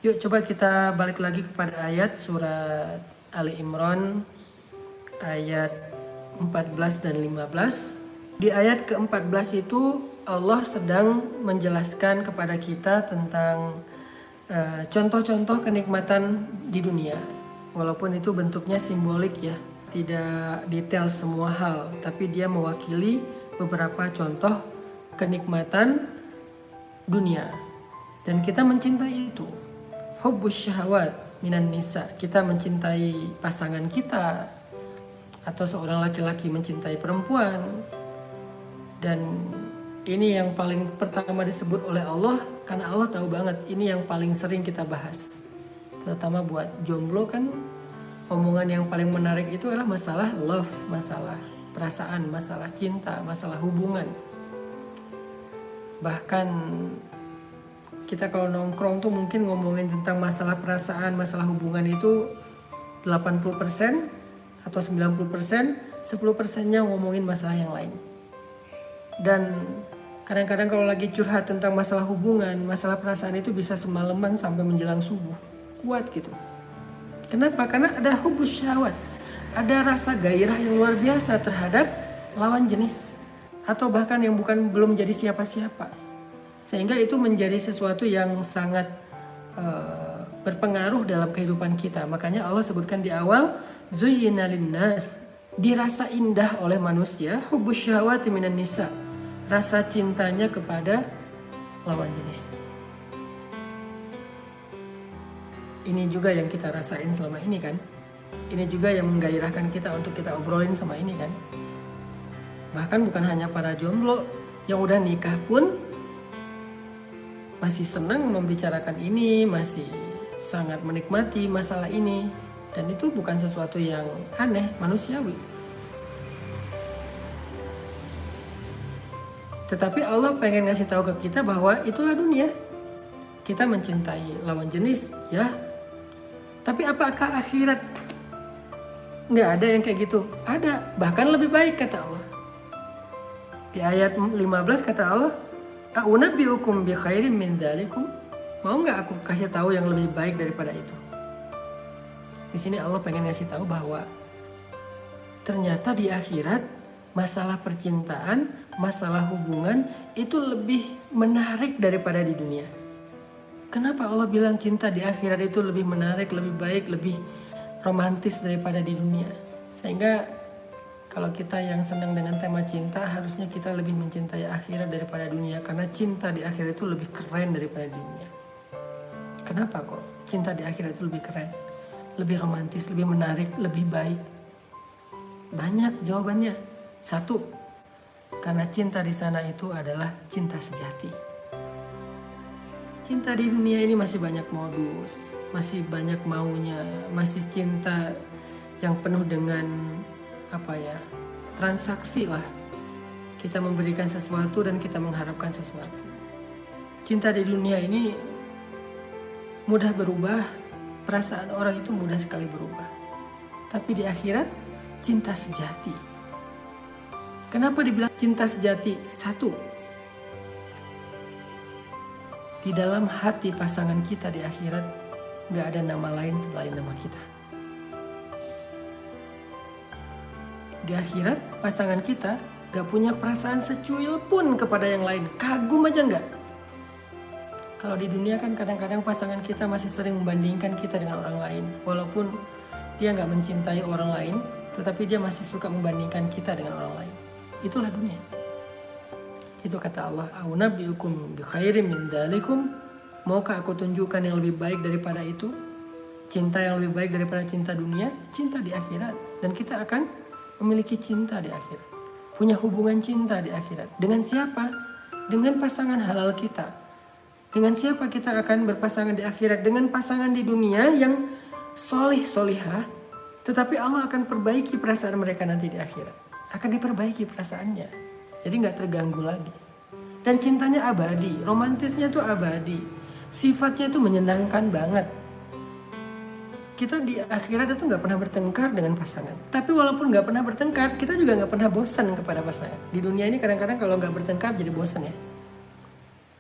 Yuk coba kita balik lagi kepada ayat surat Ali Imran ayat 14 dan 15. Di ayat ke-14 itu Allah sedang menjelaskan kepada kita tentang contoh-contoh kenikmatan di dunia. Walaupun itu bentuknya simbolik ya, tidak detail semua hal, tapi dia mewakili beberapa contoh kenikmatan dunia. Dan kita mencintai itu. Hubbus syahwat minan nisa, kita mencintai pasangan kita, atau seorang laki-laki mencintai perempuan. Dan ini yang paling pertama disebut oleh Allah, karena Allah tahu banget ini yang paling sering kita bahas. Terutama buat jomblo kan, omongan yang paling menarik itu adalah masalah love, masalah perasaan, masalah cinta, masalah hubungan. Bahkan kita kalau nongkrong tuh mungkin ngomongin tentang masalah perasaan, masalah hubungan itu 80% atau 90%, 10%-nya ngomongin masalah yang lain. Dan kadang-kadang kalau lagi curhat tentang masalah hubungan, masalah perasaan itu bisa semalaman sampai menjelang subuh. Kuat gitu. Kenapa? Karena ada hubbus syahwat. Ada rasa gairah yang luar biasa terhadap lawan jenis. Atau bahkan yang belum jadi siapa-siapa. Sehingga itu menjadi sesuatu yang sangat berpengaruh dalam kehidupan kita. Makanya Allah sebutkan di awal, zuyyina linnas, dirasa indah oleh manusia, hubbus syahwati minan nisa, rasa cintanya kepada lawan jenis. Ini juga yang kita rasain selama ini kan. Ini juga yang menggairahkan kita untuk kita obrolin sama ini kan. Bahkan bukan hanya para jomblo, yang udah nikah pun masih senang membicarakan ini, masih sangat menikmati masalah ini. Dan itu bukan sesuatu yang aneh, manusiawi. Tetapi Allah pengen ngasih tahu ke kita bahwa itulah dunia. Kita mencintai lawan jenis, ya. Tapi apakah akhirat? Nggak ada yang kayak gitu. Ada, bahkan lebih baik kata Allah. Di ayat 15 kata Allah, "A'unabbi'ukum bi khairin min dzalikum?" Mau nggak aku kasih tahu yang lebih baik daripada itu? Di sini Allah pengen ngasih tahu bahwa ternyata di akhirat masalah percintaan, masalah hubungan itu lebih menarik daripada di dunia. Kenapa Allah bilang cinta di akhirat itu lebih menarik, lebih baik, lebih romantis daripada di dunia? Sehingga kalau kita yang senang dengan tema cinta, harusnya kita lebih mencintai akhirat daripada dunia. Karena cinta di akhirat itu lebih keren daripada di dunia. Kenapa kok cinta di akhirat itu lebih keren? Lebih romantis, lebih menarik, lebih baik? Banyak jawabannya. Satu, karena cinta di sana itu adalah cinta sejati. Cinta di dunia ini masih banyak modus, masih banyak maunya, masih cinta yang penuh dengan transaksi lah. Kita memberikan sesuatu dan kita mengharapkan sesuatu. Cinta di dunia ini mudah berubah, perasaan orang itu mudah sekali berubah. Tapi di akhirat, cinta sejati. Kenapa dibilang cinta sejati? Satu, di dalam hati pasangan kita di akhirat gak ada nama lain selain nama kita. Di akhirat pasangan kita gak punya perasaan secuil pun kepada yang lain. Kagum aja gak? Kalau di dunia kan kadang-kadang pasangan kita masih sering membandingkan kita dengan orang lain. Walaupun dia gak mencintai orang lain, tetapi dia masih suka membandingkan kita dengan orang lain. Itulah dunia. Itu kata Allah, "A'unabbi'ukum bi khairin min dzalikum?" Maukah aku tunjukkan yang lebih baik daripada itu? Cinta yang lebih baik daripada cinta dunia? Cinta di akhirat. Dan kita akan memiliki cinta di akhirat. Punya hubungan cinta di akhirat. Dengan siapa? Dengan pasangan halal kita. Dengan siapa kita akan berpasangan di akhirat? Dengan pasangan di dunia yang solih solihah. Tetapi Allah akan perbaiki perasaan mereka nanti di akhirat. Akan diperbaiki perasaannya. Jadi gak terganggu lagi. Dan cintanya abadi. Romantisnya tuh abadi. Sifatnya itu menyenangkan banget. Kita di akhirat itu gak pernah bertengkar dengan pasangan. Tapi walaupun gak pernah bertengkar, kita juga gak pernah bosan kepada pasangan. Di dunia ini kadang-kadang kalau gak bertengkar jadi bosan ya.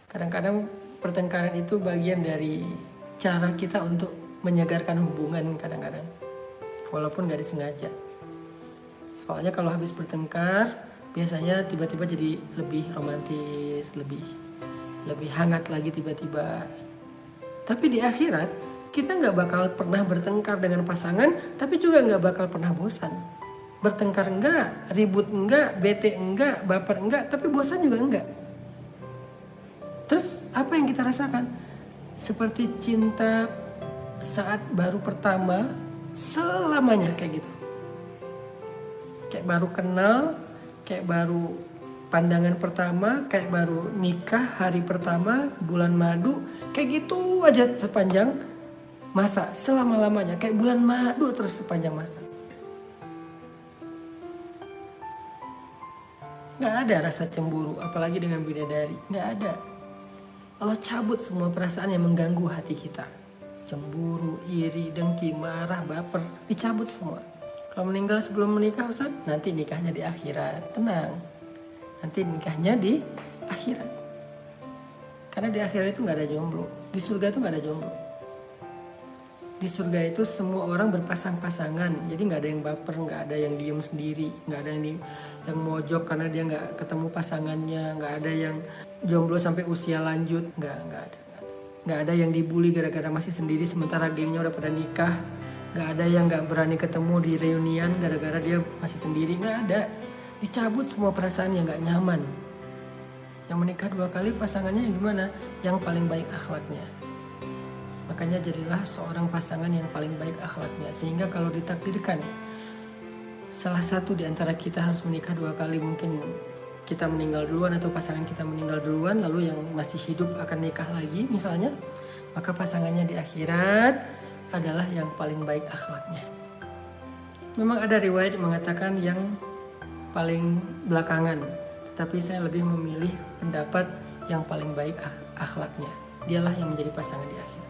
Kadang-kadang pertengkaran itu bagian dari cara kita untuk menyegarkan hubungan kadang-kadang, walaupun gak disengaja. Soalnya kalau habis bertengkar, biasanya tiba-tiba jadi lebih romantis, lebih hangat lagi tiba-tiba. Tapi di akhirat, kita gak bakal pernah bertengkar dengan pasangan, tapi juga gak bakal pernah bosan. Bertengkar enggak, ribut enggak, bete enggak, baper enggak, tapi bosan juga enggak. Terus apa yang kita rasakan? Seperti cinta saat baru pertama, selamanya kayak gitu. Kayak baru kenal, kayak baru pandangan pertama, kayak baru nikah hari pertama, bulan madu, kayak gitu aja sepanjang masa, selama-lamanya. Kayak bulan madu terus sepanjang masa. Gak ada rasa cemburu, apalagi dengan bidadari. Gak ada. Allah cabut semua perasaan yang mengganggu hati kita. Cemburu, iri, dengki, marah, baper, dicabut semua. Kalau meninggal sebelum menikah, Ustaz, nanti nikahnya di akhirat. Tenang, nanti nikahnya di akhirat. Karena di akhirat itu gak ada jomblo. Di surga itu gak ada jomblo. Di surga itu semua orang berpasang-pasangan. Jadi gak ada yang baper, gak ada yang diem sendiri, gak ada yang mojok karena dia gak ketemu pasangannya, gak ada yang jomblo sampai usia lanjut, gak ada. Gak ada yang dibully gara-gara masih sendiri sementara gengnya udah pada nikah. Gak ada yang gak berani ketemu di reunian gara-gara dia masih sendiri, gak ada. Dicabut semua perasaan yang gak nyaman. Yang menikah 2 kali pasangannya yang gimana? Yang paling baik akhlaknya. Makanya jadilah seorang pasangan yang paling baik akhlaknya. Sehingga kalau ditakdirkan salah satu di antara kita harus menikah 2 kali, mungkin kita meninggal duluan atau pasangan kita meninggal duluan, lalu yang masih hidup akan nikah lagi misalnya, maka pasangannya di akhirat adalah yang paling baik akhlaknya. Memang ada riwayat yang mengatakan yang paling belakangan, tetapi saya lebih memilih pendapat yang paling baik akhlaknya. Dialah yang menjadi pasangan di akhirat.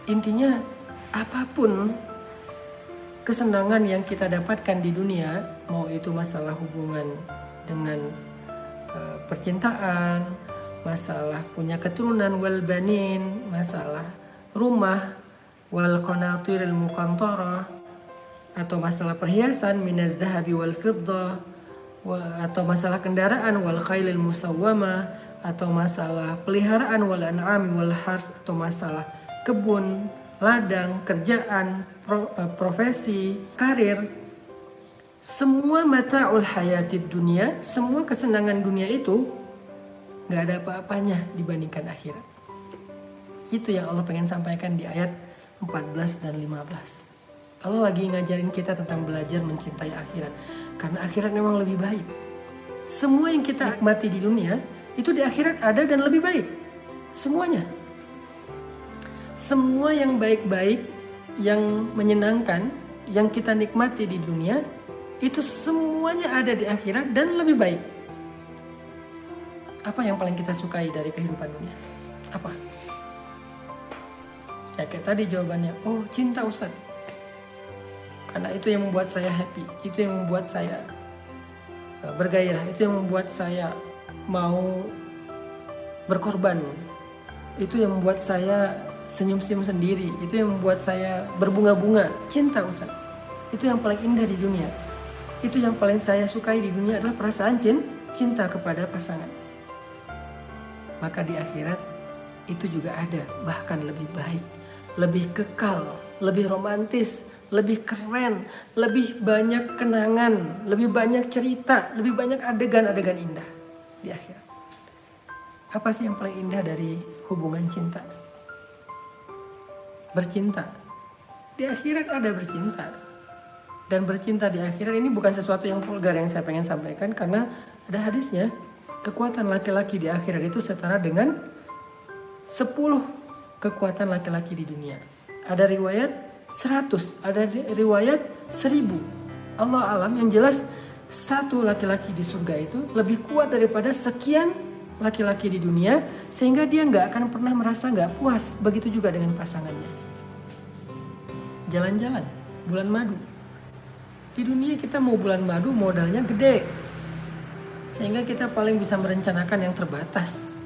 Intinya apapun kesenangan yang kita dapatkan di dunia, mau itu masalah hubungan dengan percintaan, masalah punya keturunan wal banin, masalah rumah wal qanatiril muqantarah, atau masalah perhiasan minaz zahabi wal fiddah, atau masalah kendaraan wal khailil musawwamah, atau masalah peliharaan wal an'ami wal hars, atau masalah kebun, ladang, kerjaan, profesi, karir. Semua mata'ul hayatid dunia, semua kesenangan dunia itu gak ada apa-apanya dibandingkan akhirat. Itu yang Allah pengen sampaikan di ayat 14 dan 15. Allah lagi ngajarin kita tentang belajar mencintai akhirat. Karena akhirat memang lebih baik. Semua yang kita nikmati di dunia, itu di akhirat ada dan lebih baik. Semuanya. Semua yang baik-baik, yang menyenangkan, yang kita nikmati di dunia, itu semuanya ada di akhirat dan lebih baik. Apa yang paling kita sukai dari kehidupan dunia? Apa? Ya, kayak tadi jawabannya, oh cinta Ustaz. Karena itu yang membuat saya happy, itu yang membuat saya bergairah, itu yang membuat saya mau berkorban, itu yang membuat saya senyum-senyum sendiri, itu yang membuat saya berbunga-bunga. Cinta Ustaz, itu yang paling indah di dunia. Itu yang paling saya sukai di dunia adalah perasaan cinta kepada pasangan. Maka di akhirat itu juga ada, bahkan lebih baik, lebih kekal, lebih romantis, lebih keren, lebih banyak kenangan, lebih banyak cerita, lebih banyak adegan-adegan indah di akhirat. Apa sih yang paling indah dari hubungan cinta? Bercinta. Di akhirat ada bercinta. Dan bercinta di akhirat ini bukan sesuatu yang vulgar yang saya pengen sampaikan, karena ada hadisnya. Kekuatan laki-laki di akhirat itu setara dengan 10 kekuatan laki-laki di dunia. Ada riwayat 100, ada riwayat 1000. Allah alam, yang jelas satu laki-laki di surga itu lebih kuat daripada sekian laki-laki di dunia, sehingga dia gak akan pernah merasa gak puas. Begitu juga dengan pasangannya. Jalan-jalan, bulan madu. Di dunia kita mau bulan madu modalnya gede, sehingga kita paling bisa merencanakan yang terbatas.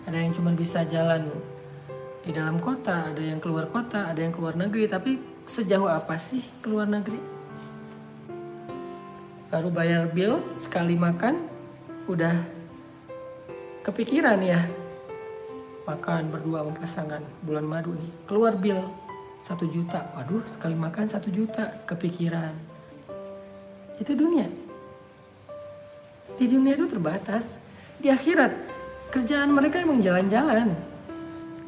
Ada yang cuma bisa jalan di dalam kota, ada yang keluar kota, ada yang keluar negeri. Tapi sejauh apa sih keluar negeri? Baru bayar bill sekali makan udah kepikiran ya, makan berdua sama pasangan bulan madu nih, keluar bill 1 juta. Waduh, sekali makan 1 juta, kepikiran. Itu dunia. Di dunia itu terbatas. Di akhirat kerjaan mereka emang jalan-jalan.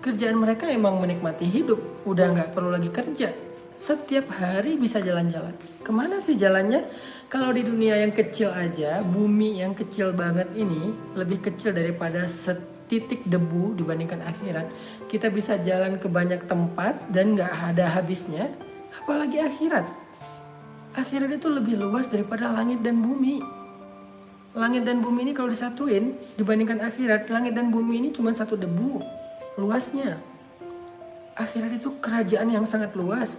Kerjaan mereka emang menikmati hidup, udah nggak perlu lagi kerja. Setiap hari bisa jalan-jalan. Kemana sih jalannya? Kalau di dunia yang kecil aja, bumi yang kecil banget ini lebih kecil daripada setitik debu dibandingkan akhirat. Kita bisa jalan ke banyak tempat dan nggak ada habisnya. Apalagi akhirat. Akhirat itu lebih luas daripada langit dan bumi. Langit dan bumi ini kalau disatuin dibandingkan akhirat, langit dan bumi ini cuma satu debu luasnya. Akhirat itu kerajaan yang sangat luas.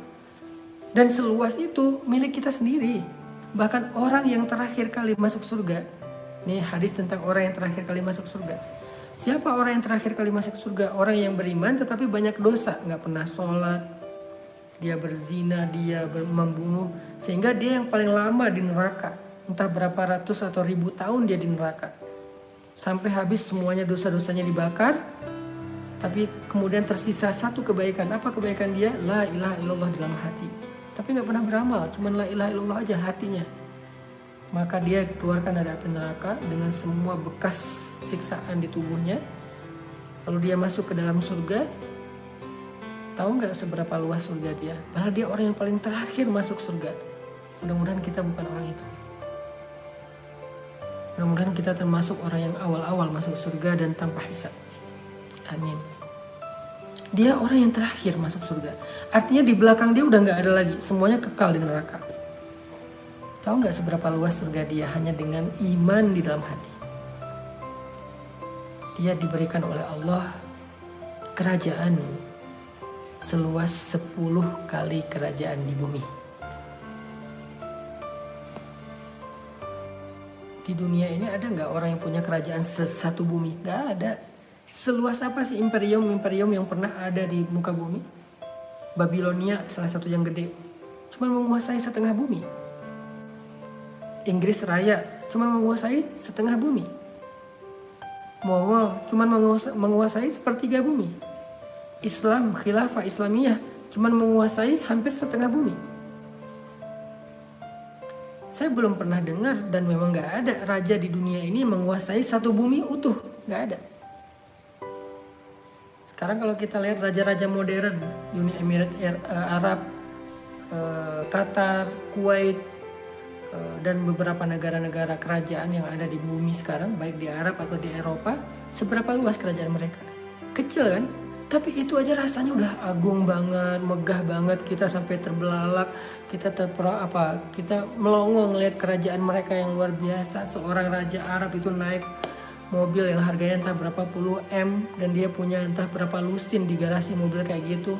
Dan seluas itu milik kita sendiri. Bahkan orang yang terakhir kali masuk surga. Nih hadis tentang orang yang terakhir kali masuk surga. Siapa orang yang terakhir kali masuk surga? Orang yang beriman tetapi banyak dosa. Gak pernah sholat. Dia berzina, dia membunuh. Sehingga dia yang paling lama di neraka. Entah berapa ratus atau ribu tahun dia di neraka. Sampai habis semuanya dosa-dosanya dibakar. Tapi kemudian tersisa satu kebaikan. Apa kebaikan dia? La ilaha illallah dalam hati. Tapi gak pernah beramal, cuman la ilaha illallah aja hatinya. Maka dia keluarkan dari api neraka dengan semua bekas siksaan di tubuhnya. Lalu dia masuk ke dalam surga. Tahu gak seberapa luas surga dia? Padahal dia orang yang paling terakhir masuk surga. Mudah-mudahan kita bukan orang itu. Mudah-mudahan kita termasuk orang yang awal-awal masuk surga dan tanpa hisab. Amin. Dia orang yang terakhir masuk surga. Artinya di belakang dia udah gak ada lagi. Semuanya kekal di neraka. Tahu gak seberapa luas surga dia hanya dengan iman di dalam hati. Dia diberikan oleh Allah kerajaan seluas 10 kali kerajaan di bumi. Di dunia ini ada gak orang yang punya kerajaan satu bumi? Gak ada. Seluas apa sih imperium yang pernah ada di muka bumi? Babilonia salah satu yang gede, cuma menguasai setengah bumi. Inggris Raya cuma menguasai setengah bumi. Mongol cuma menguasai sepertiga bumi. Islam, khilafah Islamiyah cuma menguasai hampir setengah bumi. Saya belum pernah dengar dan memang gak ada raja di dunia ini menguasai satu bumi utuh, gak ada. Sekarang kalau kita lihat raja-raja modern, Uni Emirat Arab, Qatar, Kuwait, dan beberapa negara-negara kerajaan yang ada di bumi sekarang, baik di Arab atau di Eropa, seberapa luas kerajaan mereka? Kecil kan? Tapi itu aja rasanya udah agung banget, megah banget, kita sampai terbelalak, kita kita melongo ngelihat kerajaan mereka yang luar biasa. Seorang raja Arab itu naik mobil yang harganya entah berapa puluh M dan dia punya entah berapa lusin di garasi mobil kayak gitu.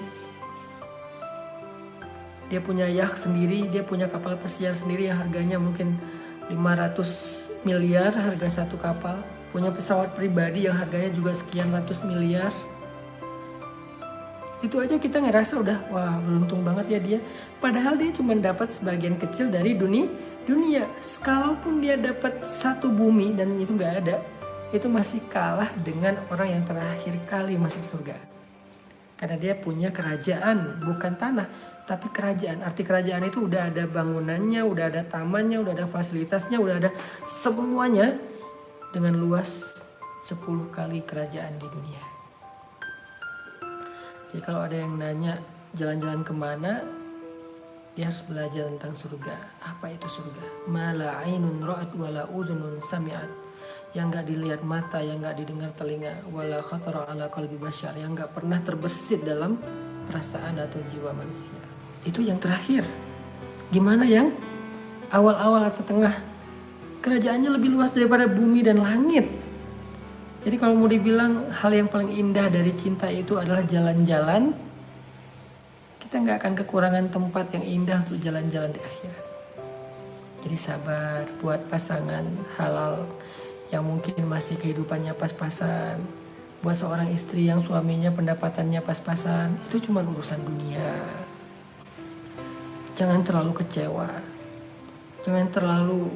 Dia punya yacht sendiri, dia punya kapal pesiar sendiri yang harganya mungkin 500 miliar harga satu kapal. Punya pesawat pribadi yang harganya juga sekian ratus miliar. Itu aja kita ngerasa udah wah beruntung banget ya dia. Padahal dia cuma dapat sebagian kecil dari dunia. Kalaupun dia dapat satu bumi dan itu nggak ada, itu masih kalah dengan orang yang terakhir kali masuk surga. Karena dia punya kerajaan, bukan tanah, tapi kerajaan. Arti kerajaan itu udah ada bangunannya, udah ada tamannya, udah ada fasilitasnya, udah ada semuanya dengan luas 10 kali kerajaan di dunia. Jadi kalau ada yang nanya jalan-jalan kemana, dia harus belajar tentang surga. Apa itu surga? Ma la ainun ra'at wa la udhunun sami'at. Yang gak dilihat mata, yang gak didengar telinga, wala khatara ala qalbi bashar, yang gak pernah terbersit dalam perasaan atau jiwa manusia. Itu yang terakhir. Gimana yang awal-awal atau tengah? Kerajaannya lebih luas daripada bumi dan langit. Jadi kalau mau dibilang hal yang paling indah dari cinta itu adalah jalan-jalan, kita gak akan kekurangan tempat yang indah untuk jalan-jalan di akhirat. Jadi sabar buat pasangan halal yang mungkin masih kehidupannya pas-pasan, Buat seorang istri yang suaminya pendapatannya pas-pasan, itu cuma urusan dunia. Jangan terlalu kecewa. Jangan terlalu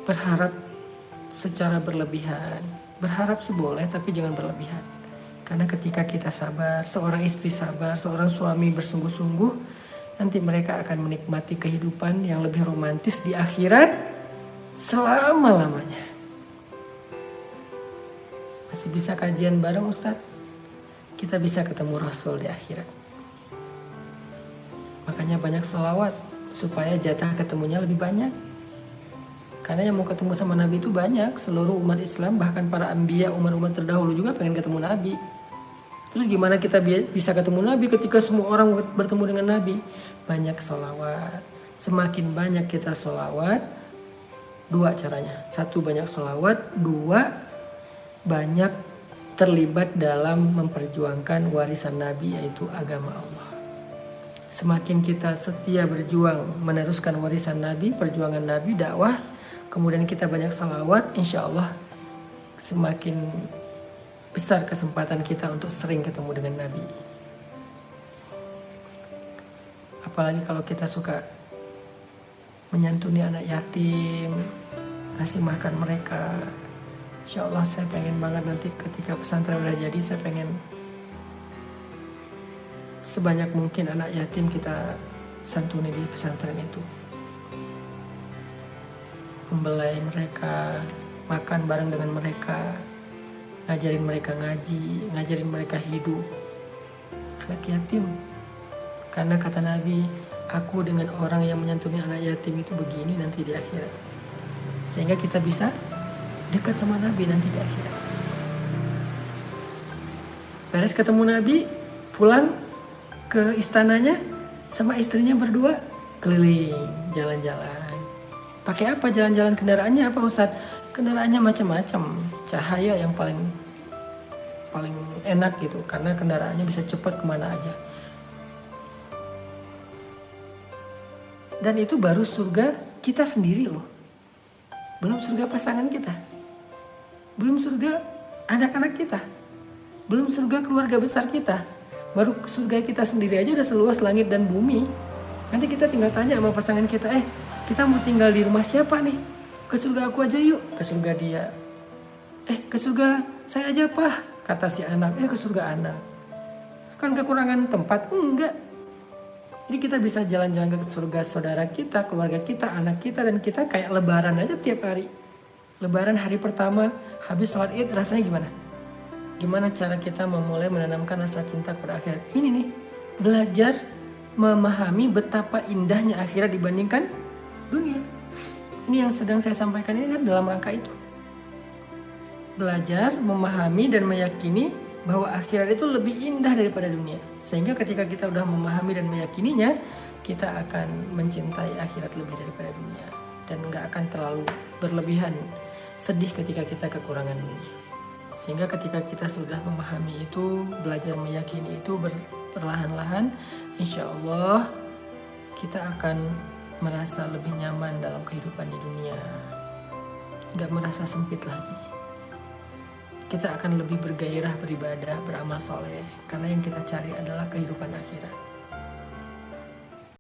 berharap secara berlebihan. Berharap sih boleh, tapi jangan berlebihan. Karena ketika kita sabar, seorang istri sabar, seorang suami bersungguh-sungguh, nanti mereka akan menikmati kehidupan yang lebih romantis di akhirat selama-lamanya. Masih bisa kajian bareng Ustadz? Kita bisa ketemu Rasul di akhirat. Makanya banyak sholawat supaya jatah ketemunya lebih banyak. Karena yang mau ketemu sama Nabi itu banyak. Seluruh umat Islam, bahkan para anbiya, umat-umat terdahulu juga pengen ketemu Nabi. Terus gimana kita bisa ketemu Nabi ketika semua orang bertemu dengan Nabi? Banyak sholawat. Semakin banyak kita sholawat, dua caranya. Satu, banyak sholawat. Dua, banyak terlibat dalam memperjuangkan warisan Nabi, yaitu agama Allah. Semakin kita setia berjuang meneruskan warisan Nabi, perjuangan Nabi, dakwah, kemudian kita banyak salawat, insya Allah semakin besar kesempatan kita untuk sering ketemu dengan Nabi. Apalagi kalau kita suka menyantuni anak yatim, kasih makan mereka. Insya Allah saya pengen banget nanti ketika pesantren udah jadi, saya pengen sebanyak mungkin anak yatim kita santuni di pesantren itu. Membelai mereka, makan bareng dengan mereka, ngajarin mereka ngaji, ngajarin mereka hidup. Anak yatim. Karena kata Nabi, aku dengan orang yang menyantuni anak yatim itu begini nanti di akhirat. Sehingga kita bisa dekat sama Nabi nanti di akhirat. Beres ketemu Nabi, pulang ke istananya sama istrinya berdua keliling, jalan-jalan. Pakai apa jalan-jalan, kendaraannya apa Ustadz? Kendaraannya macam-macam. Cahaya yang paling enak gitu, karena kendaraannya bisa cepat kemana aja. Dan itu baru surga kita sendiri loh. Belum surga pasangan kita. Belum surga anak-anak kita. Belum surga keluarga besar kita. Baru surga kita sendiri aja udah seluas langit dan bumi. Nanti kita tinggal tanya sama pasangan kita, kita mau tinggal di rumah siapa nih? Ke surga aku aja yuk. Ke surga dia. Ke surga saya aja Pak, kata si anak. Ke surga anak. Kan kekurangan tempat? Enggak. Jadi kita bisa jalan-jalan ke surga saudara kita, keluarga kita, anak kita, dan kita kayak lebaran aja tiap hari. Lebaran hari pertama, habis sholat id rasanya gimana? Gimana cara kita memulai menanamkan rasa cinta kepada akhirat? Ini nih, belajar memahami betapa indahnya akhirat dibandingkan dunia. Ini yang sedang saya sampaikan ini kan dalam rangka itu. Belajar, memahami, dan meyakini bahwa akhirat itu lebih indah daripada dunia. Sehingga ketika kita udah memahami dan meyakininya, kita akan mencintai akhirat lebih daripada dunia. Dan gak akan terlalu berlebihan sedih ketika kita kekurangan dunia. Sehingga ketika kita sudah memahami itu, belajar meyakini itu perlahan-lahan, insya Allah kita akan merasa lebih nyaman dalam kehidupan di dunia. Gak merasa sempit lagi. Kita akan lebih bergairah beribadah, beramal soleh. Karena yang kita cari adalah kehidupan akhirat.